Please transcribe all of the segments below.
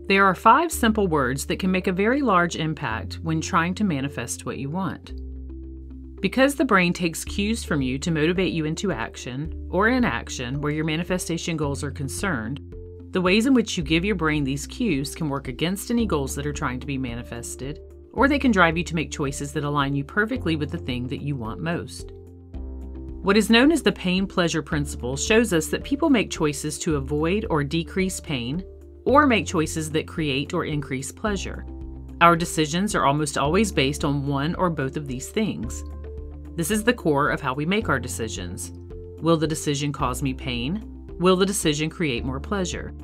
There are 5 simple words that can make a very large impact when trying to manifest what you want. Because the brain takes cues from you to motivate you into action or inaction where your manifestation goals are concerned, the ways in which you give your brain these cues can work against any goals that are trying to be manifested, or they can drive you to make choices that align you perfectly with the thing that you want most. What is known as the pain-pleasure principle shows us that people make choices to avoid or decrease pain, or make choices that create or increase pleasure. Our decisions are almost always based on one or both of these things. This is the core of how we make our decisions. Will the decision cause me pain? Will the decision create more pleasure?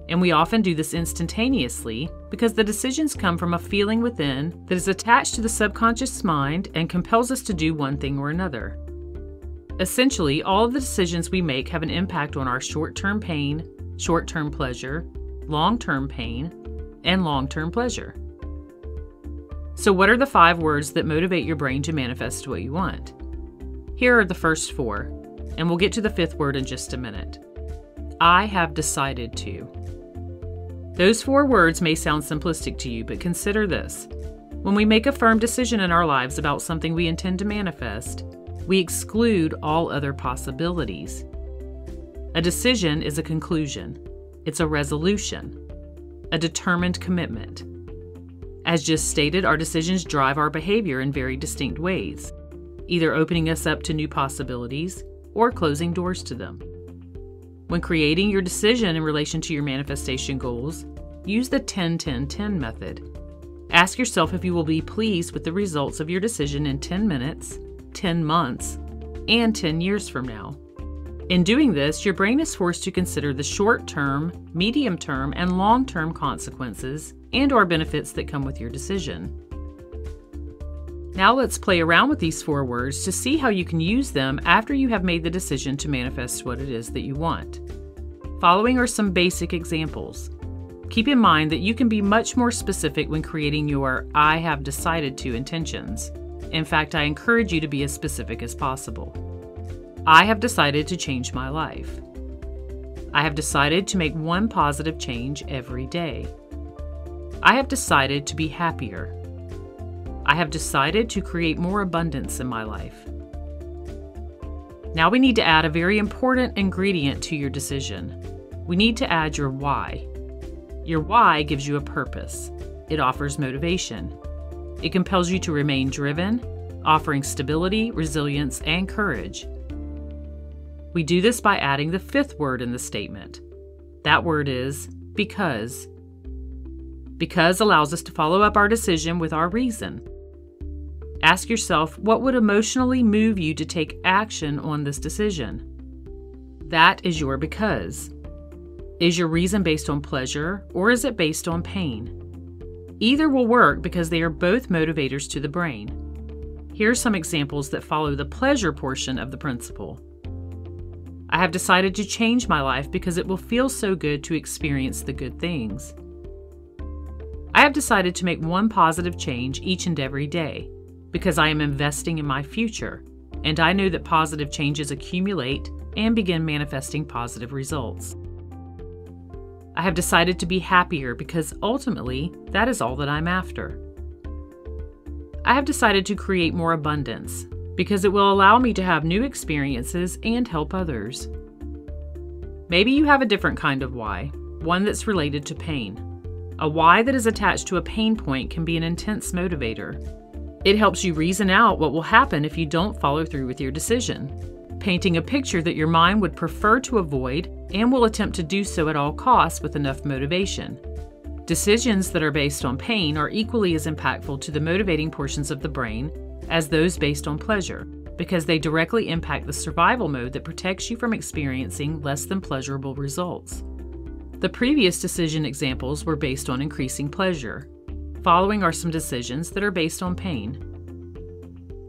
And we often do this instantaneously because the decisions come from a feeling within that is attached to the subconscious mind and compels us to do one thing or another. Essentially, all of the decisions we make have an impact on our short-term pain, short-term pleasure, long-term pain, and long-term pleasure. So what are the 5 words that motivate your brain to manifest what you want? Here are the first 4, and we'll get to the 5th word in just a minute. I have decided to. Those 4 words may sound simplistic to you, but consider this. When we make a firm decision in our lives about something we intend to manifest, we exclude all other possibilities. A decision is a conclusion. It's a resolution, a determined commitment. As just stated, our decisions drive our behavior in very distinct ways, either opening us up to new possibilities or closing doors to them. When creating your decision in relation to your manifestation goals, use the 10-10-10 method. Ask yourself if you will be pleased with the results of your decision in 10 minutes, 10 months, and 10 years from now. In doing this, your brain is forced to consider the short-term, medium-term, and long-term consequences and/or benefits that come with your decision. Now let's play around with these 4 words to see how you can use them after you have made the decision to manifest what it is that you want. Following are some basic examples. Keep in mind that you can be much more specific when creating your I have decided to intentions. In fact, I encourage you to be as specific as possible. I have decided to change my life. I have decided to make one positive change every day. I have decided to be happier. I have decided to create more abundance in my life. Now we need to add a very important ingredient to your decision. We need to add your why. Your why gives you a purpose. It offers motivation. It compels you to remain driven, offering stability, resilience, and courage. We do this by adding the 5th word in the statement. That word is because. Because allows us to follow up our decision with our reason. Ask yourself, what would emotionally move you to take action on this decision? That is your because. Is your reason based on pleasure, or is it based on pain? Either will work because they are both motivators to the brain. Here are some examples that follow the pleasure portion of the principle. I have decided to change my life because it will feel so good to experience the good things. I have decided to make one positive change each and every day because I am investing in my future, and I know that positive changes accumulate and begin manifesting positive results. I have decided to be happier because ultimately that is all that I'm after. I have decided to create more abundance because it will allow me to have new experiences and help others. Maybe you have a different kind of why, one that's related to pain. A why that is attached to a pain point can be an intense motivator. It helps you reason out what will happen if you don't follow through with your decision, painting a picture that your mind would prefer to avoid and will attempt to do so at all costs with enough motivation. Decisions that are based on pain are equally as impactful to the motivating portions of the brain as those based on pleasure, because they directly impact the survival mode that protects you from experiencing less than pleasurable results. The previous decision examples were based on increasing pleasure. Following are some decisions that are based on pain.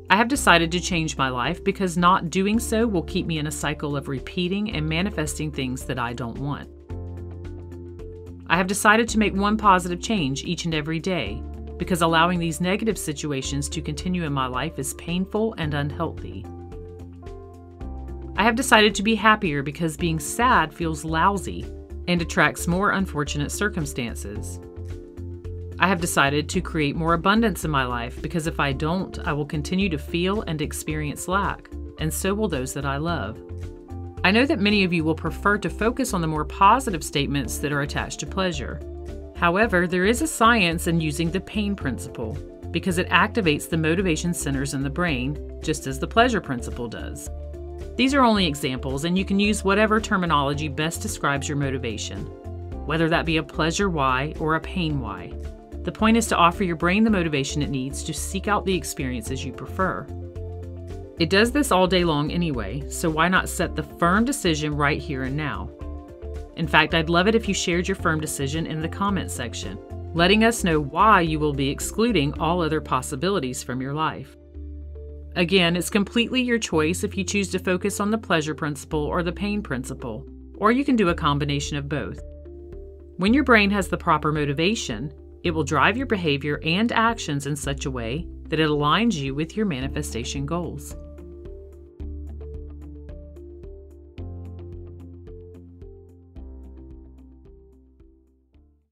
I have decided to change my life because not doing so will keep me in a cycle of repeating and manifesting things that I don't want. I have decided to make one positive change each and every day because allowing these negative situations to continue in my life is painful and unhealthy. I have decided to be happier because being sad feels lousy, and attracts more unfortunate circumstances. I have decided to create more abundance in my life because if I don't, I will continue to feel and experience lack, and so will those that I love. I know that many of you will prefer to focus on the more positive statements that are attached to pleasure. However, there is a science in using the pain principle because it activates the motivation centers in the brain, just as the pleasure principle does. These are only examples, and you can use whatever terminology best describes your motivation, whether that be a pleasure why or a pain why. The point is to offer your brain the motivation it needs to seek out the experiences you prefer. It does this all day long anyway, so why not set the firm decision right here and now? In fact, I'd love it if you shared your firm decision in the comments section, letting us know why you will be excluding all other possibilities from your life. Again, it's completely your choice if you choose to focus on the pleasure principle or the pain principle, or you can do a combination of both. When your brain has the proper motivation, it will drive your behavior and actions in such a way that it aligns you with your manifestation goals.